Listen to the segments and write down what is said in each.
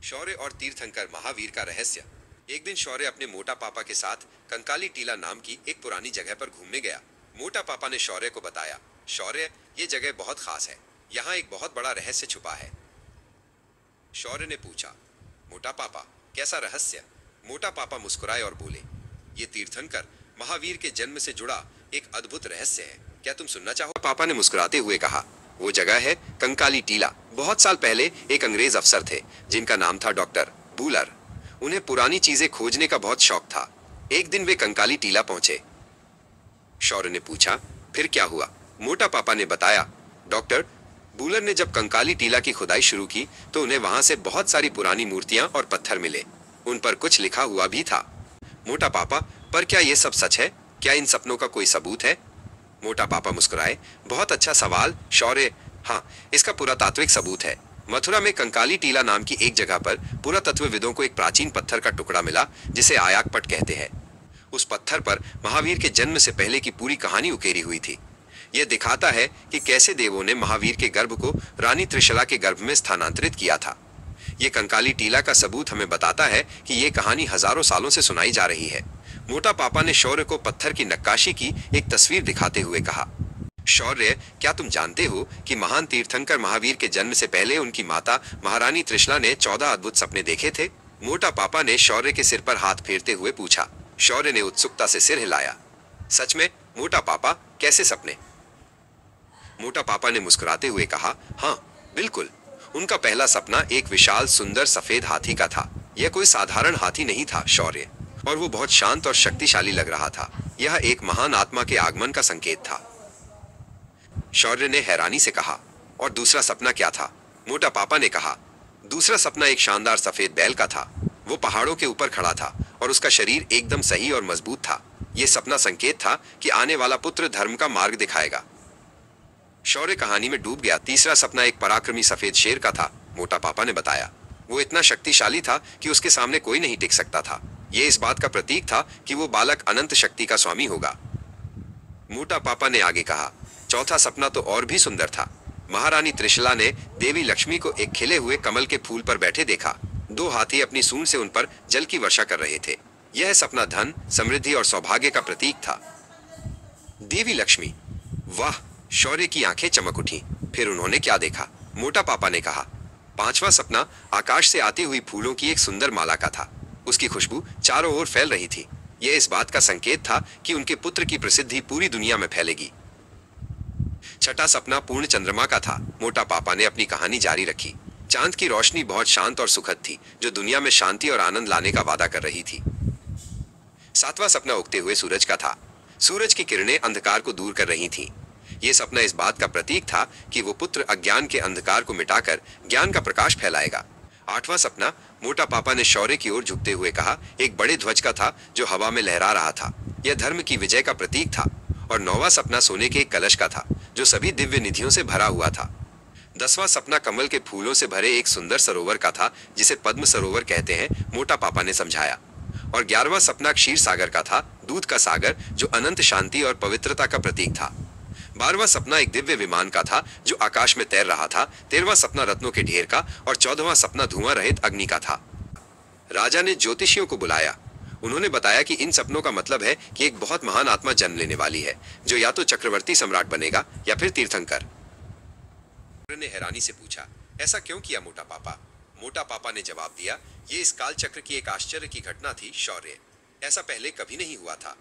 शौर्य और तीर्थंकर महावीर का रहस्य। एक दिन शौर्य अपने मोटा पापा के साथ कंकाली टीला नाम की एक पुरानी जगह पर घूमने गया। मोटा पापा ने शौर्य को बताया, शौर्य, ये जगह बहुत खास है, यहाँ एक बहुत बड़ा रहस्य छुपा है। शौर्य ने पूछा, मोटा पापा, कैसा रहस्य? मोटा पापा मुस्कुराए और बोले, ये तीर्थंकर महावीर के जन्म से जुड़ा एक अद्भुत रहस्य है, क्या तुम सुनना चाहो? पापा ने मुस्कुराते हुए कहा, वो जगह है कंकाली टीला। बहुत साल पहले एक अंग्रेज अफसर थे जिनका नाम था डॉक्टर बूलर। उन्हें पुरानी चीजें खोजने का बहुत शौक था। एक दिन वे कंकाली टीला पहुंचे। शौर्य ने पूछा, फिर क्या हुआ? मोटा पापा ने बताया, डॉक्टर बूलर ने जब कंकाली टीला की खुदाई शुरू की तो उन्हें वहां से बहुत सारी पुरानी मूर्तियां और पत्थर मिले। उन पर कुछ लिखा हुआ भी था। मोटा पापा, पर क्या ये सब सच है? क्या इन सपनों का कोई सबूत है? मोटा पापा मुस्कुराए, बहुत अच्छा सवाल शौर्य। हाँ, इसका पुरातात्विक सबूत है। मथुरा में कंकाली टीला नाम की एक जगह पर पुरातत्वविदों को एक प्राचीन पत्थर का टुकड़ा मिला जिसे आयाकपट कहते हैं। उस पत्थर पर महावीर के जन्म से पहले की पूरी कहानी उकेरी हुई थी। यह दिखाता है कि कैसे देवों ने महावीर के गर्भ को रानी त्रिशला के गर्भ में स्थानांतरित किया था। ये कंकाली टीला का सबूत हमें बताता है कि ये कहानी हजारों सालों से सुनाई जा रही है। मोटा पापा ने शौर्य को पत्थर की नक्काशी की एक तस्वीर दिखाते हुए कहा, शौर्य, क्या तुम जानते हो कि महान तीर्थंकर महावीर के जन्म से पहले उनकी माता महारानी त्रिशला ने 14 अद्भुत सपने देखे थे? मोटा पापा ने शौर्य के सिर पर हाथ फेरते हुए पूछा। शौर्य ने उत्सुकता से सिर हिलाया। सच में मोटा पापा, कैसे सपने? मोटा पापा ने मुस्कुराते हुए कहा, हाँ बिल्कुल। उनका पहला सपना एक विशाल सुंदर सफेद हाथी का था। यह कोई साधारण हाथी नहीं था शौर्य, और वो बहुत शांत और शक्तिशाली लग रहा था। यह एक महान आत्मा के आगमन का संकेत था। शौर्य ने हैरानी से कहा, और दूसरा सपना क्या था? मोटा पापा ने कहा, दूसरा सपना एक शानदार सफेद बैल का था। वो पहाड़ों के ऊपर खड़ा था और उसका शरीर एकदम सही और मजबूत था। यह सपना संकेत था कि आने वाला पुत्र धर्म का मार्ग दिखाएगा। शौर्य कहानी में डूब गया। तीसरा सपना एक पराक्रमी सफेद शेर का था, मोटा पापा ने बताया। वो इतना शक्तिशाली था कि उसके सामने कोई नहीं टिक सकता था। यह इस बात का प्रतीक था कि वो बालक अनंत शक्ति का स्वामी होगा। मोटा पापा ने आगे कहा, चौथा सपना तो और भी सुंदर था। महारानी त्रिशला ने देवी लक्ष्मी को एक खिले हुए कमल के फूल पर बैठे देखा। 2 हाथी अपनी सूंड से उन पर जल की वर्षा कर रहे थे। यह सपना धन, समृद्धि और सौभाग्य का प्रतीक था। देवी लक्ष्मी, वाह! शौर्य की आंखें चमक उठी। फिर उन्होंने क्या देखा? मोटा पापा ने कहा, 5वां सपना आकाश से आती हुई फूलों की एक सुंदर माला का था। उसकी खुशबू चारों ओर फैल रही थी। यह इस बात का संकेत था कि उनके पुत्र की प्रसिद्धि पूरी दुनिया में फैलेगी। छठा सपना पूर्ण चंद्रमा का था। मोटा पापा ने अपनी कहानी जारी रखी। चांद की रोशनी बहुत शांत और सुखद थी, जो दुनिया में शांति और आनंद लाने का वादा कर रही थी। 7वां सपना उगते हुए सूरज का था। सूरज की किरणें अंधकार को दूर कर रही थीं। यह सपना इस बात का प्रतीक था कि वो पुत्र अज्ञान के अंधकार को मिटाकर ज्ञान का प्रकाश फैलाएगा। 8वां सपना, मोटा पापा ने शौर्य की ओर झुकते हुए कहा, एक बड़े ध्वज का था जो हवा में लहरा रहा था। यह धर्म की विजय का प्रतीक था। और 9वां सपना सोने के एक कलश का था जो सभी दिव्य निधियों से भरा हुआ था। 10वां सपना कमल के फूलों से भरे एक सुंदर सरोवर का था जिसे पद्म सरोवर कहते हैं, मोटा पापा ने समझाया। और 11वां सपना क्षीर सागर का था, दूध का सागर, जो अनंत शांति और पवित्रता का प्रतीक था। 12वां सपना एक दिव्य विमान का था जो आकाश में तैर रहा था। 13वां सपना रत्नों के ढेर का और 14वां सपना धुआं रहित अग्नि का था। राजा ने ज्योतिषियों को बुलाया। उन्होंने बताया कि इन सपनों का मतलब है कि एक बहुत महान आत्मा जन्म लेने वाली है, जो या तो चक्रवर्ती सम्राट बनेगा या फिर तीर्थंकर। ने हैरानी से पूछा, ऐसा क्यों किया मोटा पापा? मोटा पापा ने जवाब दिया, ये इस काल चक्र की एक आश्चर्य की घटना थी शौर्य। ऐसा पहले कभी नहीं हुआ था।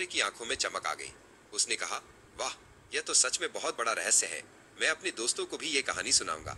की आंखों में चमक आ गई। उसने कहा, वाह, यह तो सच में बहुत बड़ा रहस्य है। मैं अपने दोस्तों को भी ये कहानी सुनाऊंगा।